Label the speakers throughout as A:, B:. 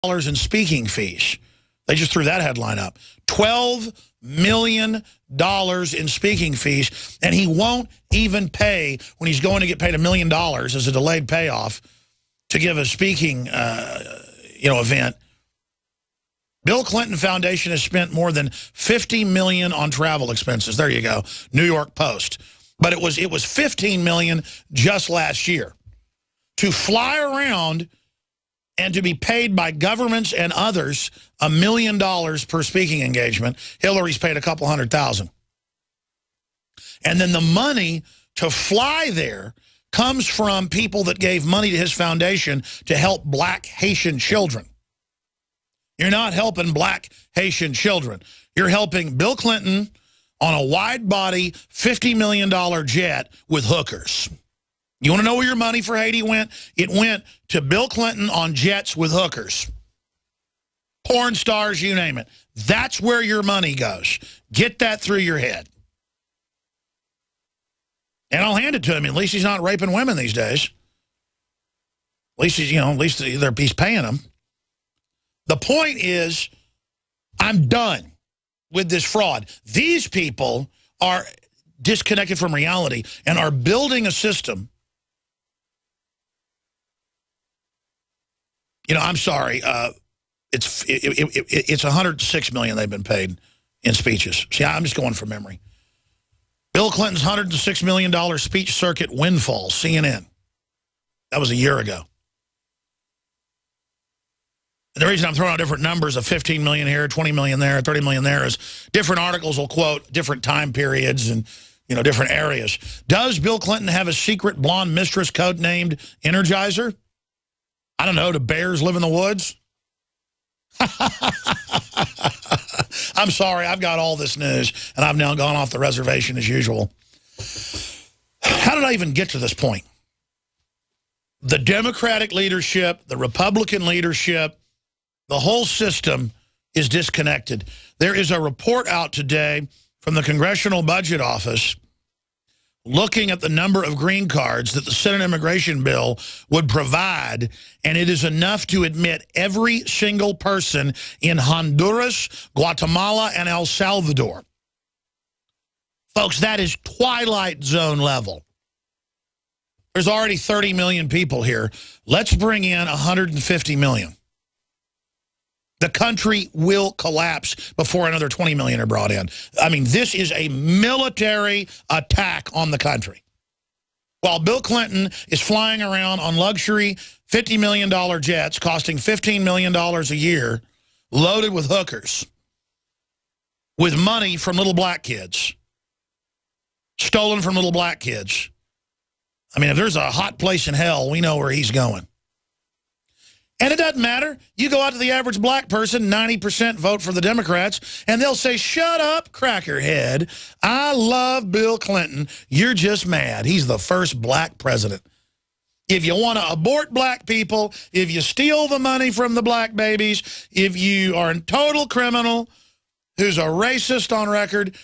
A: in speaking fees. They just threw that headline up. $12 million in speaking fees, and he won't even pay when he's going to get paid $1 million as a delayed payoff to give a speaking event. Bill Clinton Foundation has spent more than $50 million on travel expenses. There you go, New York Post. But it was $15 million just last year to fly around and to be paid by governments and others $1 million per speaking engagement. Hillary's paid a couple $100,000. And then the money to fly there comes from people that gave money to his foundation to help black Haitian children. You're not helping black Haitian children. You're helping Bill Clinton on a wide-body $50 million jet with hookers. You want to know where your money for Haiti went? It went to Bill Clinton on jets with hookers. Porn stars, you name it. That's where your money goes. Get that through your head. And I'll hand it to him. At least he's not raping women these days. At least he's paying them. The point is, I'm done with this fraud. These people are disconnected from reality and are building a system. I'm sorry. It's $106 million they've been paid in speeches. See, I'm just going from memory. Bill Clinton's $106 million speech circuit windfall, CNN. That was a year ago. And the reason I'm throwing out different numbers of 15 million here, 20 million there, 30 million there is different articles will quote different time periods and, different areas. Does Bill Clinton have a secret blonde mistress codenamed Energizer? I don't know, do bears live in the woods? I'm sorry, I've got all this news, and I've now gone off the reservation as usual. How did I even get to this point? The Democratic leadership, the Republican leadership, the whole system is disconnected. There is a report out today from the Congressional Budget Office looking at the number of green cards that the Senate immigration bill would provide, and it is enough to admit every single person in Honduras, Guatemala, and El Salvador. Folks, that is Twilight Zone level. There's already 30 million people here. Let's bring in 150 million. The country will collapse before another 20 million are brought in. I mean, this is a military attack on the country. While Bill Clinton is flying around on luxury $50 million jets costing $15 million a year, loaded with hookers, with money from little black kids, stolen from little black kids. I mean, if there's a hot place in hell, we know where he's going. And it doesn't matter. You go out to the average black person, 90% vote for the Democrats, and they'll say, shut up, crackerhead. I love Bill Clinton. You're just mad. He's the first black president. If you want to abort black people, if you steal the money from the black babies, if you are a total criminal who's a racist on record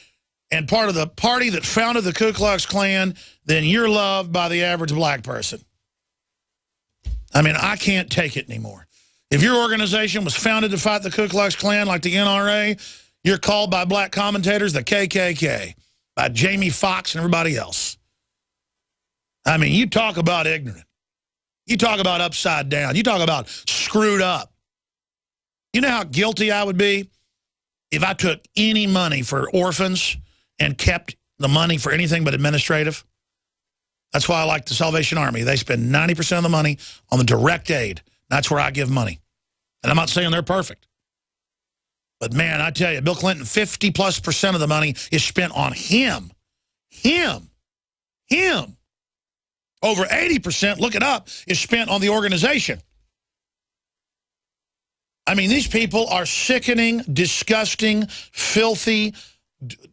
A: and part of the party that founded the Ku Klux Klan, then you're loved by the average black person. I mean, I can't take it anymore. If your organization was founded to fight the Ku Klux Klan like the NRA, you're called by black commentators the KKK, by Jamie Foxx and everybody else. I mean, you talk about ignorant. You talk about upside down. You talk about screwed up. You know how guilty I would be if I took any money for orphans and kept the money for anything but administrative? That's why I like the Salvation Army. They spend 90% of the money on the direct aid. That's where I give money. And I'm not saying they're perfect. But, man, I tell you, Bill Clinton, 50+% of the money is spent on him. Him. Over 80%, look it up, is spent on the organization. I mean, these people are sickening, disgusting, filthy,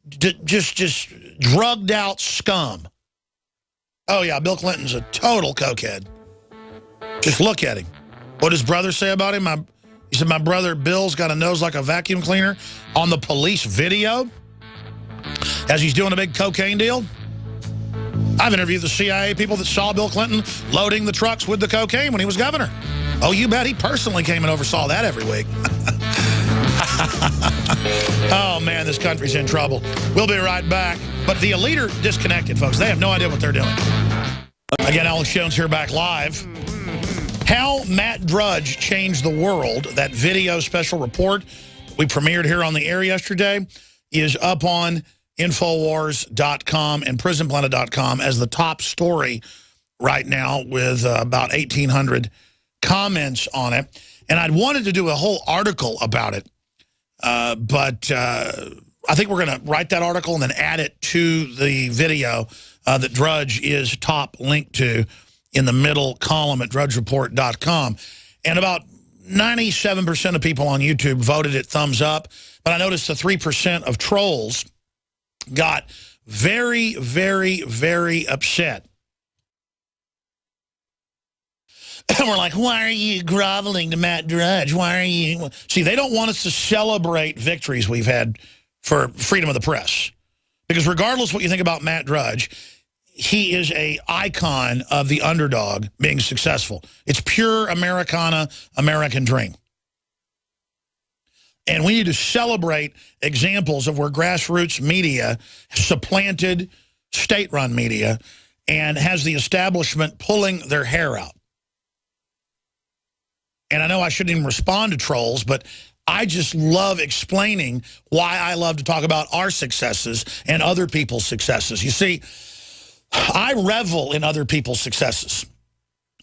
A: just drugged out scum. Oh, yeah, Bill Clinton's a total cokehead. Just look at him. What does his brother say about him? He said, my brother Bill's got a nose like a vacuum cleaner on the police video as he's doing a big cocaine deal. I've interviewed the CIA people that saw Bill Clinton loading the trucks with the cocaine when he was governor. Oh, you bet he personally came and oversaw that every week. Oh, man, this country's in trouble. We'll be right back. But the elite are disconnected, folks. They have no idea what they're doing. Again, Alex Jones here back live. How Matt Drudge Changed the World, that video special report we premiered here on the air yesterday, is up on Infowars.com and PrisonPlanet.com as the top story right now with about 1,800 comments on it. And I'd wanted to do a whole article about it, but I think we're going to write that article and then add it to the video that Drudge is top linked to in the middle column at drudgereport.com. And about 97% of people on YouTube voted it thumbs up, but I noticed the 3% of trolls got very, very, very upset. And we're like, why are you groveling to Matt Drudge? Why are you... See, they don't want us to celebrate victories we've had for freedom of the press. Because regardless what you think about Matt Drudge, he is an icon of the underdog being successful. It's pure Americana, American dream. And we need to celebrate examples of where grassroots media supplanted state-run media and has the establishment pulling their hair out. And I know I shouldn't even respond to trolls, but I just love explaining why I love to talk about our successes and other people's successes. You see, I revel in other people's successes.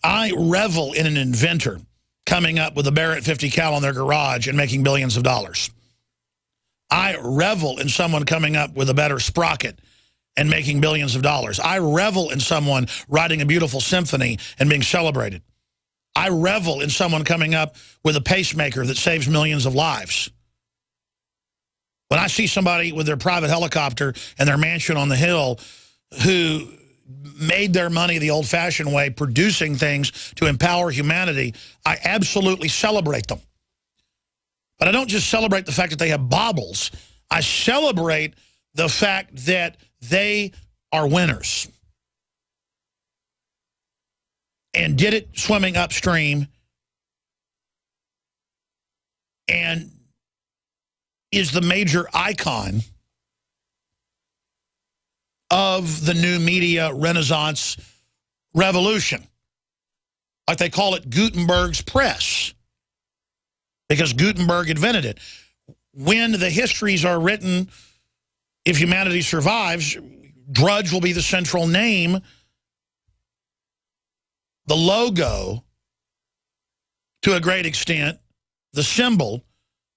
A: I revel in an inventor coming up with a Barrett 50 cal in their garage and making billions of dollars. I revel in someone coming up with a better sprocket and making billions of dollars. I revel in someone writing a beautiful symphony and being celebrated. I revel in someone coming up with a pacemaker that saves millions of lives. When I see somebody with their private helicopter and their mansion on the hill who made their money the old-fashioned way, producing things to empower humanity, I absolutely celebrate them. But I don't just celebrate the fact that they have baubles. I celebrate the fact that they are winners. And did it swimming upstream, and is the major icon of the new media renaissance revolution. Like they call it Gutenberg's press, because Gutenberg invented it. When the histories are written, if humanity survives, Drudge will be the central name, the logo, to a great extent, the symbol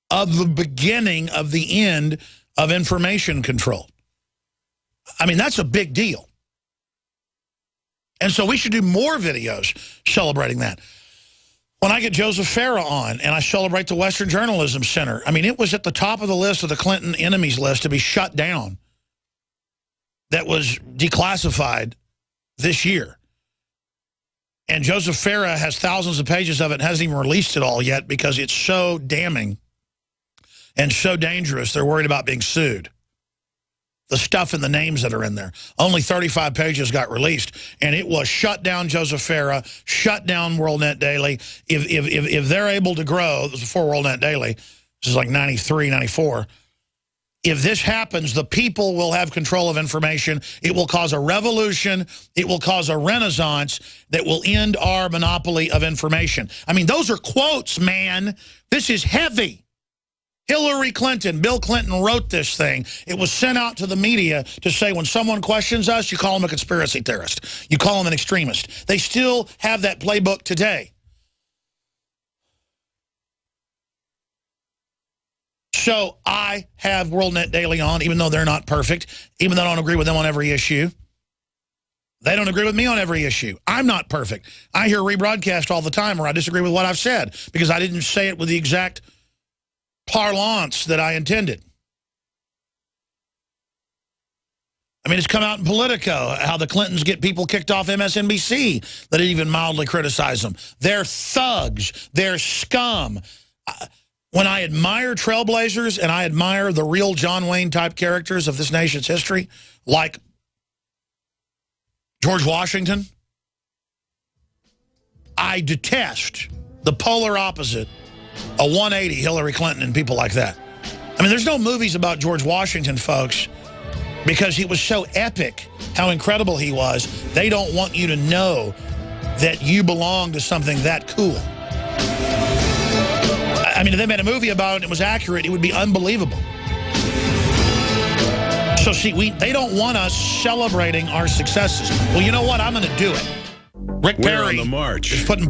A: of the beginning of the end of information control. I mean, that's a big deal. And so we should do more videos celebrating that. When I get Joseph Farah on and I celebrate the Western Journalism Center, I mean, it was at the top of the list of the Clinton enemies list to be shut down. That was declassified this year. And Joseph Farah has thousands of pages of it and hasn't even released it all yet because it's so damning and so dangerous, they're worried about being sued. The stuff and the names that are in there. Only 35 pages got released, and it was shut down Joseph Farah, shut down WorldNet Daily. If they're able to grow, this is before WorldNet Daily, this is like 93, 94. If this happens, the people will have control of information. It will cause a revolution. It will cause a renaissance that will end our monopoly of information. I mean, those are quotes, man. This is heavy. Hillary Clinton, Bill Clinton wrote this thing. It was sent out to the media to say when someone questions us, you call them a conspiracy theorist. You call them an extremist. They still have that playbook today. So I have WorldNet Daily on, even though they're not perfect, even though I don't agree with them on every issue. They don't agree with me on every issue. I'm not perfect. I hear rebroadcast all the time where I disagree with what I've said because I didn't say it with the exact parlance that I intended. I mean, it's come out in Politico how the Clintons get people kicked off MSNBC that even mildly criticize them. They're thugs. They're scum. When I admire trailblazers and I admire the real John Wayne type characters of this nation's history, like George Washington, I detest the polar opposite, a 180 Hillary Clinton and people like that. I mean, there's no movies about George Washington, folks, because he was so epic, how incredible he was. They don't want you to know that you belong to something that cool. I mean, if they made a movie about it and it was accurate, it would be unbelievable. So see, they don't want us celebrating our successes. Well, you know what? I'm going to do it. Rick Perry
B: on the march.
A: is putting